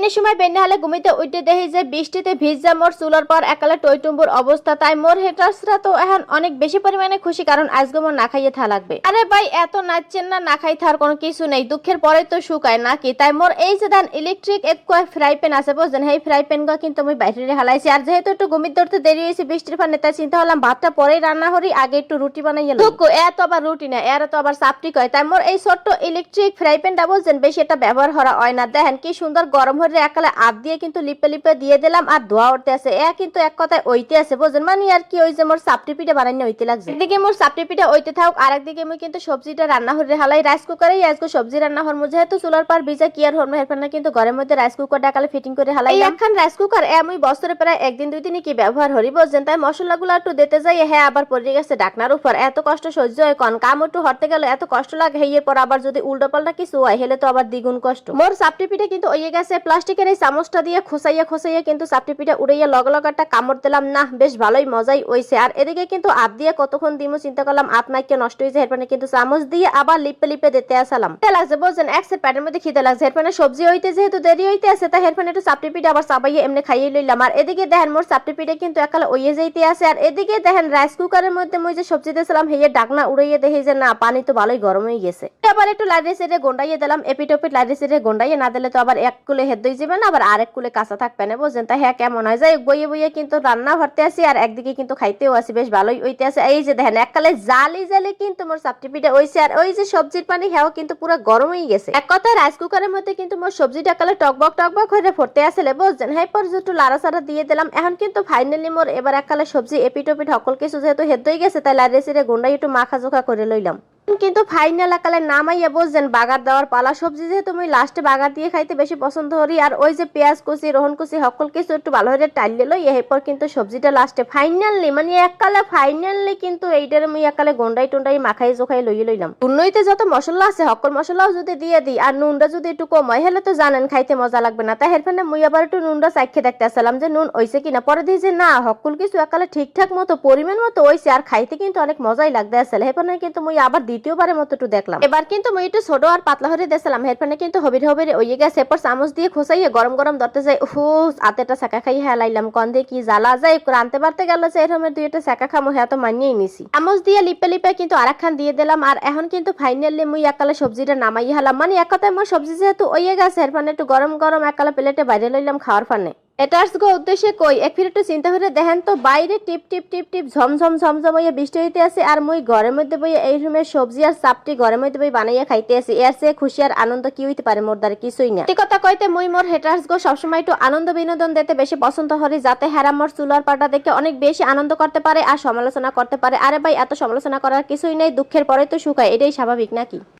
এমনি সময় বেন্নে হালে ঘুমিতে উঠে দেখি যে বৃষ্টিতে ভিজা মোর চুলার পর একালে টইটুম্বুর অবস্থা। তাই মোর হেটার্সরা তো এখন অনেক বেশি পরিমাণে খুশি, কারণ আজকে মোর না খাইয়ে থা লাগবে। আরে ভাই এত নাচছেন না, না খাই থার কোনো কিছু নেই, দুঃখের পরে তো শুকায় নাকি। তাই মোর এই যে দেন ইলেকট্রিক এক ফ্রাই প্যান আছে বুঝছেন, এই ফ্রাই প্যান গা কিন্তু আমি বাইরে হালাইছি। আর যেহেতু একটু ঘুমিতে ধরতে দেরি হয়েছে বৃষ্টির ফানে, তাই চিন্তা হলাম ভাতটা পরেই রান্না করি, আগে একটু রুটি বানাই এলাম। এত আবার রুটি না, এর তো আবার চাপটি কয়। তাই মোর এই ছোট্ট ইলেকট্রিক ফ্রাই প্যানটা বুঝছেন বেশি এটা ব্যবহার করা হয় না। দেখেন কি সুন্দর গরম হয়ে একালে আদ দিয়ে কিন্তু লিপে লিপে দিয়ে দিলাম, আর ধোয়া উঠতে আছে। কিন্তু এক কথায় ওইতে আছে বুঝছেন, মানে আর কি ওই যে মোর চাপটি পিঠা বানাইনি ওইতে লাগছে। একদিকে মোর চাপটি পিঠা ওইতে থাক, আর একদিকে আমি কিন্তু সবজিটা রান্না হরে হালাই রাইস কুকারে। আজকে সবজি রান্না হরমু, যেহেতু চুলার পার ভিজা কি আর হরমু, এরপর না কিন্তু ঘরের মধ্যে রাইস কুকারটা একালে ফিটিং করে হালাই। একখান রাইস কুকার আমি বছরে প্রায় একদিন দুই দিনই কি ব্যবহার হরি বুঝছেন। তাই মশলাগুলো একটু দিতে যাই, হ্যাঁ আবার পড়ে গেছে ডাকনার উপর। এত কষ্ট সহ্য হয় কন, কাম একটু হরতে গেলে এত কষ্ট লাগে, হেয়ের পর আবার যদি উল্টো পাল্টা কিছু হয় হেলে তো আবার দ্বিগুণ কষ্ট। মোর চাপটি পিঠা কিন্তু ওইয়ে গেছে, প্লাস্টিকের এই চামচটা দিয়ে খোসাইয়া কিন্তু চাপটি পিঠা উড়াইয়া লগ একটা কামড় দিলাম, না বেশ ভালোই মজাই হইছে। আর এদিকে কিন্তু আপ দিয়ে কতক্ষণ দিমু চিন্তা করলাম, আপ মাইকে নষ্ট হয়েছে, এরপরে কিন্তু চামচ দিয়ে আবার লিপে লিপে দিতে আসলাম। লাগছে বুঝছেন এক সেট প্যাটের মধ্যে খিদে লাগছে, এরপরে সবজি হইতে যেহেতু দেরি হইতে আছে, তাই এরপরে একটু চাপটি পিঠা আবার চাপাইয়ে এমনি খাইয়ে লইলাম। আর এদিকে দেখেন মোর চাপটি পিঠা কিন্তু একালে ওইয়ে যাইতে আছে। আর এদিকে দেখেন রাইস কুকারের মধ্যে মই যে সবজি দিয়েছিলাম হেয়ে ডাকনা উড়াইয়ে দেখি যে না পানি তো ভালোই গরম হয়ে গেছে। আবার একটু লাইডে সেটে গন্ডাইয়ে দিলাম, এপিটোপিট লাইডে সেটে গন্ডাইয়ে না দিলে তো আবার এক কুলে হেদ হয়ে যাবে না, আবার আরেক কুলে কাঁচা থাকবে না বুঝছেন। তাই হ্যাঁ কেমন হয় যায় বইয়ে বইয়ে কিন্তু রান্না ভরতে আসি, আর একদিকে কিন্তু খাইতেও আসি, বেশ ভালোই হইতে আছে। এই যে দেখেন এককালে জালি জালি কিন্তু মোর চাপটি পিঠা হইছে। আর ওই যে সবজির পানি হ্যাঁ কিন্তু পুরো গরম হয়ে গেছে। এক কথায় রাইস কুকারের মধ্যে কিন্তু মোর সবজিটা একালে টকবক হয়ে ফুটতে আসলে বুঝছেন। হ্যাঁ পর একটু লাড়াচাড়া দিয়ে দিলাম। এখন কিন্তু ফাইনালি মোর এবার এককালে সবজি এপিটোপিট সকল কিছু যেহেতু হেদ হয়ে গেছে, তাই লাইডে সেটে গন্ডাই একটু মাখা জোখা করে লইলাম। কিন্তু ফাইনাল আকালে নামাইয়া বুঝছেন বাগার দেওয়ার পালা। সবজি যেহেতু আমি লাস্টে বাগার দিয়ে খাইতে বেশি পছন্দ করি, আর ওই যে পেঁয়াজ কুচি রোহন কুচি সকল কিছু একটু ভালো হয়ে টাইলে লই, এরপর কিন্তু সবজিটা লাস্টে ফাইনালি মানে এককালে ফাইনালি কিন্তু এইটার আমি একালে গন্ডাই টন্ডাই মাখাই জোখাই লইয়ে লইলাম। উন্নইতে যত মশলা আছে সকল মশলাও যদি দিয়ে দিই, আর নুনটা যদি একটু কম হয় হেলে তো জানেন খাইতে মজা লাগবে না। তাই হেরফানে মুই আবার একটু নুনটা চাইখে দেখতে আসলাম যে নুন হইছে কিনা। পরে দিয়ে যে না সকল কিছু একালে ঠিকঠাক মতো পরিমাণ মতো হইছে, আর খাইতে কিন্তু অনেক মজাই লাগতে আসলে। হেরফানে কিন্তু মুই আবার দ্বিতীয়বারের মতো একটু দেখলাম। এবার কিন্তু মই একটু ছোট আর পাতলা হয়ে দিয়েছিলাম, হেরফানে কিন্তু হবির হবির ওইয়ে গেছে। এরপর চামচ দিয়ে খোসাইয়ে গরম গরম ধরতে যাই, আতেটা সেকা খাই হ্যাঁ লাইলাম কন দিয়ে কি জ্বালা যায়। রানতে পারতে গেল যে এরকম দুই একটা সেকা খামো, হ্যাঁ তো মানিয়েই নিছি। চামচ দিয়ে লিপে লিপে কিন্তু আরেকখান দিয়ে দিলাম। আর এখন কিন্তু ফাইনালি মুই একালে সবজিটা নামাই হালাম, মানে এক কথায় মোর সবজি যেহেতু ওইয়ে গেছে, এরফানে একটু গরম গরম একালে প্লেটে বাইরে লইলাম খাওয়ার ফানে। এটার্স গো উদ্দেশ্যে কই এক ফির একটু চিন্তা করে দেখেন তো, বাইরে টিপ টিপ টিপ টিপ ঝমঝম ঝমঝম হইয়া বৃষ্টি হইতে আছে, আর মুই ঘরের মধ্যে বই এই রুমের সবজি আর চাপটি ঘরের মধ্যে বই বানাইয়া খাইতে আছে। এর চেয়ে খুশি আর আনন্দ কি হইতে পারে মোর দ্বারা, কিছুই না। এই কথা কইতে মুই মোর হেটার্স গো সবসময় একটু আনন্দ বিনোদন দিতে বেশি পছন্দ করি, যাতে হেরা মোর চুলার পাটা দেখে অনেক বেশি আনন্দ করতে পারে আর সমালোচনা করতে পারে। আরে ভাই এত সমালোচনা করার কিছুই নেই, দুঃখের পরে তো সুখ হয়, এটাই স্বাভাবিক নাকি।